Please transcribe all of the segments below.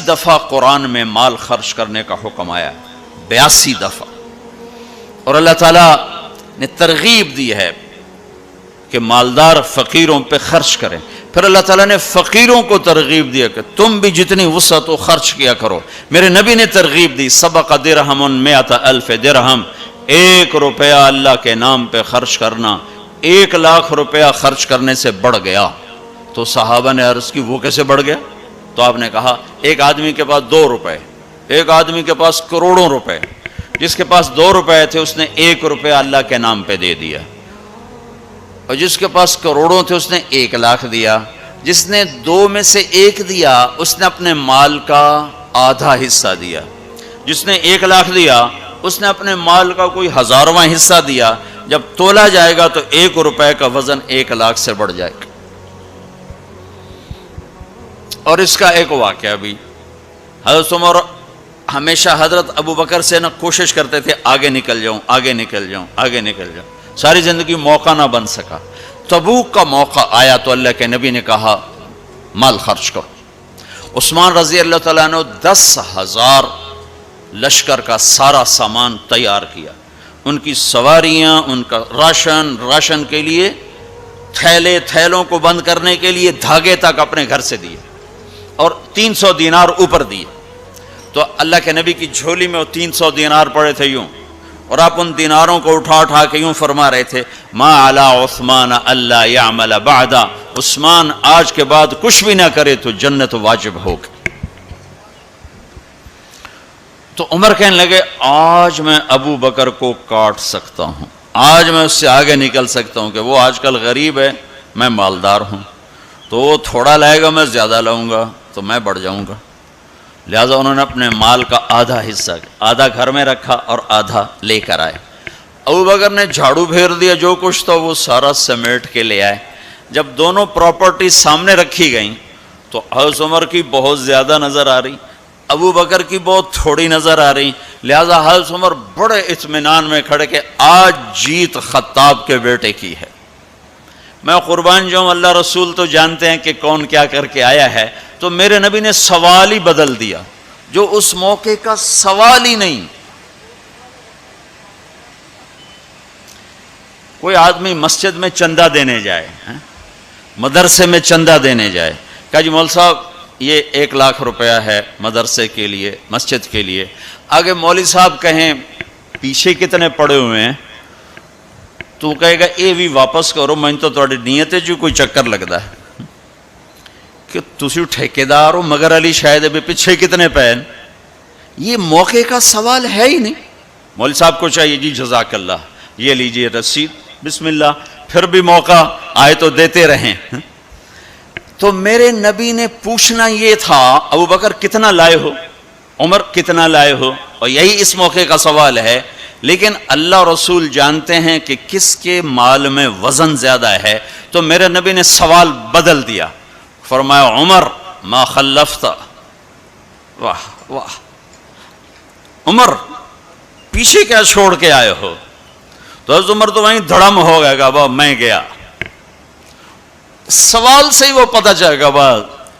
دفعہ قرآن میں مال خرچ کرنے کا حکم آیا، 82 دفعہ، اور اللہ تعالیٰ نے ترغیب دی ہے کہ مالدار فقیروں پہ خرچ کریں۔ پھر اللہ تعالیٰ نے فقیروں کو ترغیب دیا کہ تم بھی جتنی وسعت ہو خرچ کیا کرو۔ میرے نبی نے ترغیب دی، سبق درہم 100,000 درہم، 1 روپیہ اللہ کے نام پہ خرچ کرنا 1,00,000 روپیہ خرچ کرنے سے بڑھ گیا۔ تو صحابہ نے عرض کی وہ کیسے بڑھ گیا؟ تو آپ نے کہا ایک آدمی کے پاس 2 روپے، ایک آدمی کے پاس کروڑوں روپے، جس کے پاس 2 روپے تھے اس نے 1 روپیہ اللہ کے نام پہ دے دیا، اور جس کے پاس کروڑوں تھے اس نے 1,00,000 دیا۔ جس نے 2 میں سے 1 دیا اس نے اپنے مال کا آدھا حصہ دیا، جس نے 1,00,000 دیا اس نے اپنے مال کا کوئی 1000واں حصہ دیا۔ جب تولا جائے گا تو 1 روپے کا وزن 1,00,000 سے بڑھ جائے گا۔ اور اس کا ایک واقعہ بھی، حضرت عمر ہمیشہ حضرت ابو بکر سے کوشش کرتے تھے آگے نکل جاؤں، آگے نکل جاؤں، آگے نکل جاؤں، ساری زندگی موقع نہ بن سکا۔ تبوک کا موقع آیا تو اللہ کے نبی نے کہا مال خرچ کرو۔ عثمان رضی اللہ تعالیٰ نے 10,000 لشکر کا سارا سامان تیار کیا، ان کی سواریاں، ان کا راشن کے لیے تھیلوں کو بند کرنے کے لیے دھاگے تک اپنے گھر سے دیے، اور 300 دینار اوپر دیے۔ تو اللہ کے نبی کی جھولی میں وہ 300 دینار پڑے تھے یوں، اور آپ ان دیناروں کو اٹھا کے یوں فرما رہے تھے ما علی عثمان اللہ یعمل بعدا، عثمان آج کے بعد کچھ بھی نہ کرے تو جنت واجب ہوگی۔ تو عمر کہنے لگے آج میں ابو بکر کو کاٹ سکتا ہوں، آج میں اس سے آگے نکل سکتا ہوں کہ وہ آج کل غریب ہے، میں مالدار ہوں، تو وہ تھوڑا لائے گا میں زیادہ لاؤں گا تو میں بڑھ جاؤں گا۔ لہٰذا انہوں نے اپنے مال کا آدھا حصہ، آدھا گھر میں رکھا اور آدھا لے کر آئے۔ ابو بکر نے جھاڑو پھیر دیا، جو کچھ تھا وہ سارا سمیٹ کے لے آئے۔ جب دونوں پراپرٹی سامنے رکھی گئیں تو حضرت عمر کی بہت زیادہ نظر آ رہی، ابو بکر کی بہت تھوڑی نظر آ رہی۔ لہٰذا حضرت عمر بڑے اطمینان میں کھڑے کہ آج جیت خطاب کے بیٹے کی ہے۔ میں قربان جاؤں، اللہ رسول تو جانتے ہیں کہ کون کیا کر کے آیا ہے، تو میرے نبی نے سوال ہی بدل دیا، جو اس موقع کا سوال ہی نہیں۔ کوئی آدمی مسجد میں چندہ دینے جائے، مدرسے میں چندہ دینے جائے، کہا جی مول صاحب یہ 1,00,000 روپیہ ہے مدرسے کے لیے، مسجد کے لیے۔ آگے مولوی صاحب کہیں پیچھے کتنے پڑے ہوئے ہیں، تو کہے گا اے بھی واپس کرو، میں تو تھوڑی نیت ہے جو کوئی چکر لگتا ہے کہ تسی ٹھیکیدار ہو، مگر علی شاید ابھی پیچھے کتنے پین۔ یہ موقع کا سوال ہے ہی نہیں۔ مولوی صاحب کو چاہیے جی جزاک اللہ، یہ لیجئے رسید، بسم اللہ، پھر بھی موقع آئے تو دیتے رہیں۔ تو میرے نبی نے پوچھنا یہ تھا ابو بکر کتنا لائے ہو، عمر کتنا لائے ہو، اور یہی اس موقع کا سوال ہے۔ لیکن اللہ رسول جانتے ہیں کہ کس کے مال میں وزن زیادہ ہے، تو میرے نبی نے سوال بدل دیا، فرمایا عمر ما خلفت، واہ واہ عمر پیچھے کیا چھوڑ کے آئے ہو؟ تو حضرت عمر تو وہیں دھڑم ہو گیا گا، با میں گیا، سوال سے ہی وہ پتہ چلے گا، با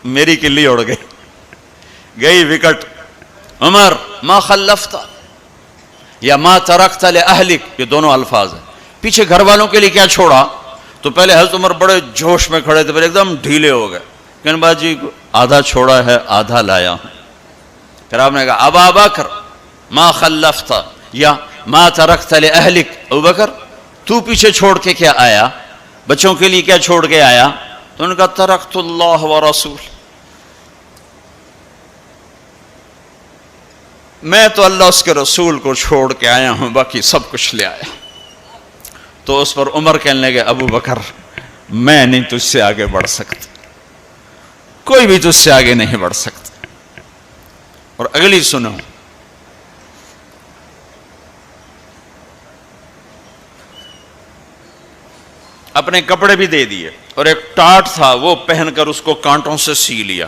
میری کلی اڑ گئی وکٹ۔ عمر ما خلفت یا ما ترکت لأہلک، یہ دونوں الفاظ ہیں، پیچھے گھر والوں کے لیے کیا چھوڑا؟ تو پہلے حضرت عمر بڑے جوش میں کھڑے تھے، پھر ایک دم ڈھیلے ہو گئے، کہنے با جی آدھا چھوڑا ہے آدھا لایا ہوں۔ پھر آپ نے کہا ابا بکر ما خلفت یا ما ترکت لأہلک، ابو بکر تو پیچھے چھوڑ کے کیا آیا، بچوں کے لیے کیا چھوڑ کے آیا؟ تو انہوں نے کہا ترکت اللہ ورسول، میں تو اللہ اس کے رسول کو چھوڑ کے آیا ہوں، باقی سب کچھ لے آیا۔ تو اس پر عمر کہنے لگے ابو بکر میں نہیں تجھ سے آگے بڑھ سکتا، کوئی بھی تجھ سے آگے نہیں بڑھ سکتا۔ اور اگلی سنو، اپنے کپڑے بھی دے دیے، اور ایک ٹاٹ تھا وہ پہن کر اس کو کانٹوں سے سی لیا۔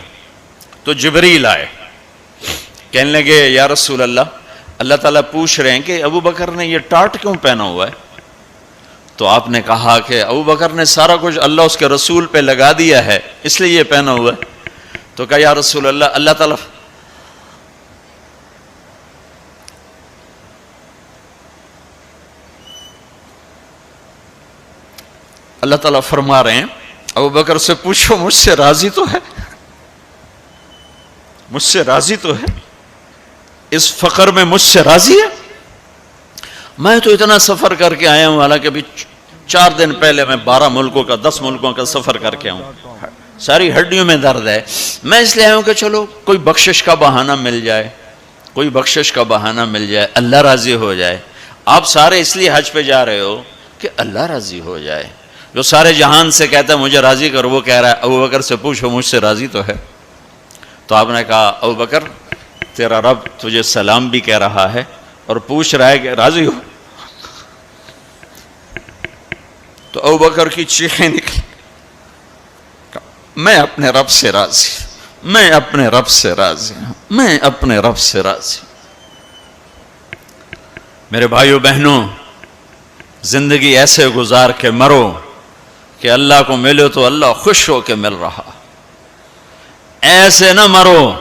تو جبریل آئے، کہنے لگے یا رسول اللہ، اللہ تعالیٰ پوچھ رہے ہیں کہ ابو بکر نے یہ ٹاٹ کیوں پہنا ہوا ہے؟ تو آپ نے کہا کہ ابو بکر نے سارا کچھ اللہ اس کے رسول پہ لگا دیا ہے، اس لیے یہ پہنا ہوا ہے۔ تو کہا یا رسول اللہ، اللہ تعالیٰ اللہ تعالیٰ فرما رہے ہیں ابو بکر سے پوچھو مجھ سے راضی تو ہے؟ مجھ سے راضی تو ہے؟ اس فقر میں مجھ سے راضی ہے؟ میں تو اتنا سفر کر کے آیا ہوں، حالانکہ ابھی 4 دن پہلے میں 12 ملکوں کا 10 ملکوں کا سفر کر کے ہوں، ساری ہڈیوں میں درد ہے، میں اس لیے آیا ہوں کہ چلو کوئی بخشش کا بہانہ مل جائے، کوئی بخشش کا بہانہ مل جائے، اللہ راضی ہو جائے۔ آپ سارے اس لیے حج پہ جا رہے ہو کہ اللہ راضی ہو جائے۔ جو سارے جہان سے کہتا ہے مجھے راضی کر، وہ کہہ رہا ہے ابو بکر سے پوچھو مجھ سے راضی تو ہے؟ تو آپ نے کہا ابو بکر تیرا رب تجھے سلام بھی کہہ رہا ہے اور پوچھ رہا ہے کہ راضی ہو؟ تو ابو بکر کی چیخیں نکلی، میں اپنے رب سے راضی، میں اپنے رب سے راضی ہوں، میں اپنے رب سے راضی۔ میرے بھائیو بہنوں، زندگی ایسے گزار کے مرو کہ اللہ کو ملو تو اللہ خوش ہو کے مل رہا، ایسے نہ مرو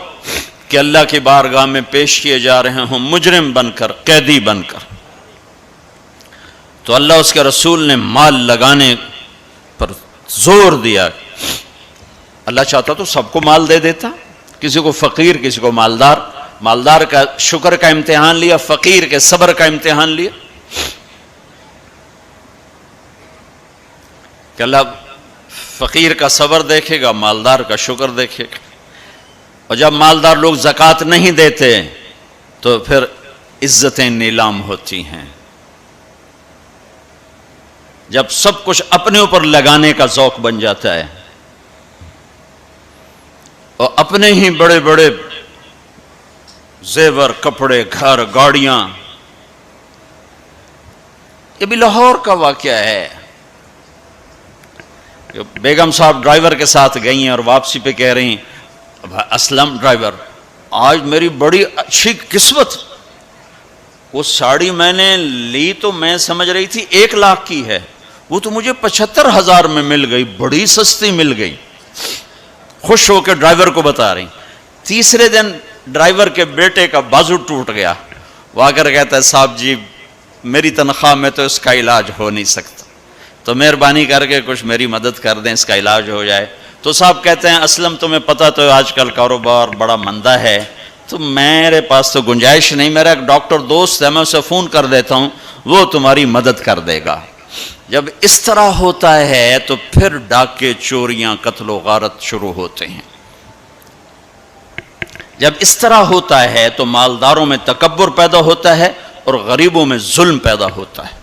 کہ اللہ کی بارگاہ میں پیش کیے جا رہے ہوں مجرم بن کر، قیدی بن کر۔ تو اللہ اس کے رسول نے مال لگانے پر زور دیا۔ اللہ چاہتا تو سب کو مال دے دیتا، کسی کو فقیر، کسی کو مالدار، مالدار کا شکر کا امتحان لیا، فقیر کے صبر کا امتحان لیا کہ اللہ فقیر کا صبر دیکھے گا، مالدار کا شکر دیکھے گا۔ اور جب مالدار لوگ زکوٰۃ نہیں دیتے تو پھر عزتیں نیلام ہوتی ہیں۔ جب سب کچھ اپنے اوپر لگانے کا ذوق بن جاتا ہے اور اپنے ہی بڑے بڑے زیور، کپڑے، گھر، گاڑیاں۔ یہ بھی لاہور کا واقعہ ہے۔ بیگم صاحب ڈرائیور کے ساتھ گئی ہیں اور واپسی پہ کہہ رہی ہیں اسلم ڈرائیور آج میری بڑی اچھی قسمت، وہ ساڑی میں نے لی تو میں سمجھ رہی تھی 1 لاکھ کی ہے، وہ تو مجھے 75,000 میں مل گئی، بڑی سستی مل گئی۔ خوش ہو کے ڈرائیور کو بتا رہی۔ تیسرے دن ڈرائیور کے بیٹے کا بازو ٹوٹ گیا، وہ آ کر کہتا ہے صاحب جی میری تنخواہ میں تو اس کا علاج ہو نہیں سکتا، تو مہربانی کر کے کچھ میری مدد کر دیں، اس کا علاج ہو جائے۔ تو صاحب کہتے ہیں اسلم تمہیں پتہ تو آج کل کاروبار بڑا مندہ ہے، تو میرے پاس تو گنجائش نہیں، میرا ایک ڈاکٹر دوست ہے، میں اسے فون کر دیتا ہوں، وہ تمہاری مدد کر دے گا۔ جب اس طرح ہوتا ہے تو پھر ڈاکے، چوریاں، قتل و غارت شروع ہوتے ہیں۔ جب اس طرح ہوتا ہے تو مالداروں میں تکبر پیدا ہوتا ہے اور غریبوں میں ظلم پیدا ہوتا ہے۔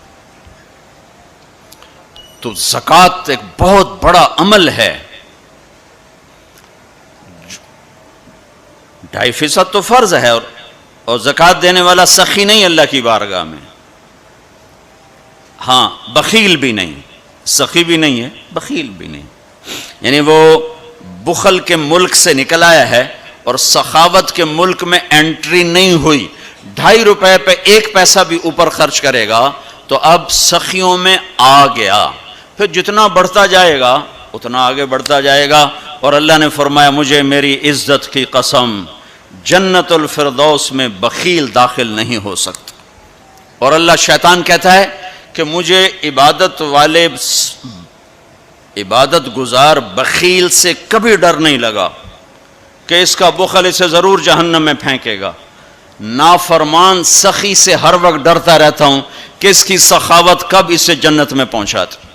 تو زکوٰۃ ایک بہت بڑا عمل ہے۔ 2.5% تو فرض ہے، اور زکوٰۃ دینے والا سخی نہیں اللہ کی بارگاہ میں، ہاں بخیل بھی نہیں، سخی بھی نہیں ہے، بخیل بھی نہیں، یعنی وہ بخل کے ملک سے نکل آیا ہے اور سخاوت کے ملک میں انٹری نہیں ہوئی۔ 2.5 روپے پہ 1 پیسہ بھی اوپر خرچ کرے گا تو اب سخیوں میں آ گیا، پھر جتنا بڑھتا جائے گا اتنا آگے بڑھتا جائے گا۔ اور اللہ نے فرمایا مجھے میری عزت کی قسم جنت الفردوس میں بخیل داخل نہیں ہو سکتا۔ اور اللہ شیطان کہتا ہے کہ مجھے عبادت گزار بخیل سے کبھی ڈر نہیں لگا کہ اس کا بخل اسے ضرور جہنم میں پھینکے گا۔ نافرمان سخی سے ہر وقت ڈرتا رہتا ہوں کہ اس کی سخاوت کب اسے جنت میں پہنچاتی۔